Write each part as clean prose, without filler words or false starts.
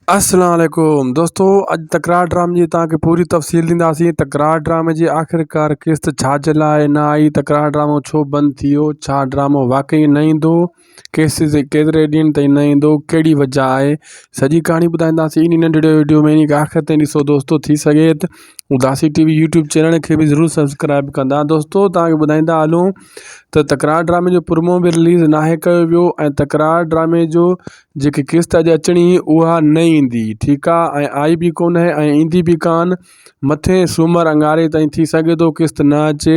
अस्सलाम वालेकुम दोस्तों, अज तकरार ड्रामे जी तव्हांखे पूरी तफ़सील ॾींदासीं। तकरार ड्रामे जी आख़िरकार किस्त छाजे लाइ न आई, तकरार ड्रामो छो बंदि थी वियो, छा ड्रामो वाकई न ईंदो, केसिस केतिरे ॾींहंनि ताईं न ईंदो, कहिड़ी वजह आहे, सॼी कहाणी ॿुधाईंदासीं इन नंढिड़े वीडियो में। इन आख़िर ताईं ॾिसो दोस्तों, थी सघे त उदासी टीवी यूट्यूब चैनल खे बि ज़रूरु सब्सक्राइब कंदा। दोस्तों तव्हांखे ॿुधाईंदा हलूं त तकरार ड्रामे जो प्रोमो बि रिलीज़ नाहे कयो वियो ऐं तकरार ड्रामे जो जेकी किस्त अॼु अचणी उहा न ईंदी, ठीकु आहे, ऐं आई बि कोन आहे ऐं ईंदी बि कान। मथे सूमरु अंगारे ताईं थी सघे थो किस्त न अचे।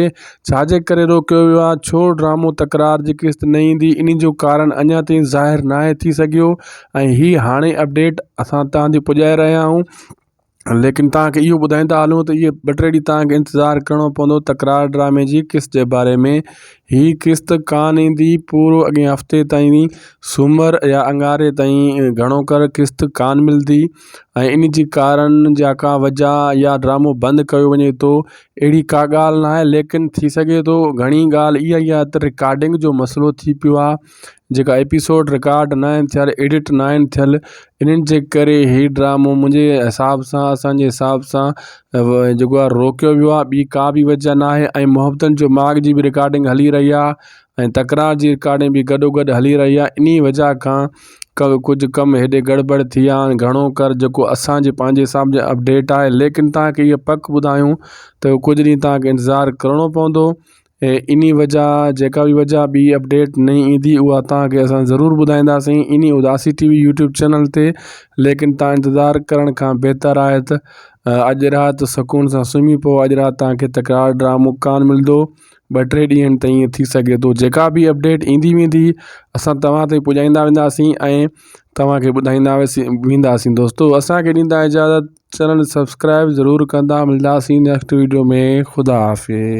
छाजे करे रोकियो वियो आहे, छो ड्रामो तकरार जी किस्त न ईंदी, इन जो कारण अञा ताईं ज़ाहिर नाहे थी सघियो। ऐं हीअ हाणे अपडेट असां तव्हां ॾे पुॼाए रहिया आहियूं, लेकिन तव्हांखे इहो ॿुधाईंदा हलूं त इहे 2-3 ॾींहं तव्हांखे इंतज़ारु करिणो पवंदो तकरार ड्रामे जी किस्त जे बारे में। हीअ किस्त कान ईंदी पूरो अॻे हफ़्ते ताईं, सूमरु या अंगारे ताईं घणो कर किस्त कान मिलंदी ऐं इन जी कारण जा का वजह या ड्रामो बंदि कयो वञे थो, अहिड़ी का ॻाल्हि न आहे। लेकिन थी सघे थो घणी ॻाल्हि इहा ई आहे त रिकॉर्डिंग जो मसइलो थी पियो आहे, जेका एपिसोड रिकॉर्ड न आहिनि थियल, एडिट न आहिनि थियल, इन्हनि जे करे हीउ ड्रामो मुंहिंजे हिसाब सां, असांजे हिसाब सां जेको आहे रोकियो वियो आहे। ॿी का बि वजह न आहे। ऐं मोहब्बतनि जो माॻ जी बि रिकॉर्डिंग हली रही आहे ऐं तकरार जी रिकॉर्डिंग बि गॾोगॾु हली रही आहे। इन वजह खां कुझु कम हेॾे गड़बड़ थी विया आहिनि, घणो कर जेको असांजे पंहिंजे हिसाब जो अपडेट आहे। लेकिन तव्हांखे इहो पक ॿुधायूं त कुझु ॾींहं तव्हांखे इंतज़ारु करिणो पवंदो ऐं इन वजह जेका बि वजह ॿी अपडेट न ईंदी उहा तव्हांखे असां ज़रूरु ॿुधाईंदासीं इन उदासी टीवी यूट्यूब चैनल ते। लेकिन तव्हां इंतज़ारु करण खां बहितरु आहे त अॼु राति सुकून सां सुम्ही पोइ, अॼु राति तव्हांखे तकरार ड्रामो कान मिलंदो। 2-3 ॾींहंनि ताईं ईअं थी सघे थो, जेका बि अपडेट ईंदी वेंदी असां तव्हां ताईं पुॼाईंदा वेंदासीं ऐं तव्हांखे ॿुधाईंदा वेंदासीं। दोस्तों असांखे ॾींदा इजाज़त, चैनल सब्सक्राइब ज़रूरु कंदा। मिलंदासीं नेक्स्ट वीडियो में। ख़ुदा हाफ़िज़।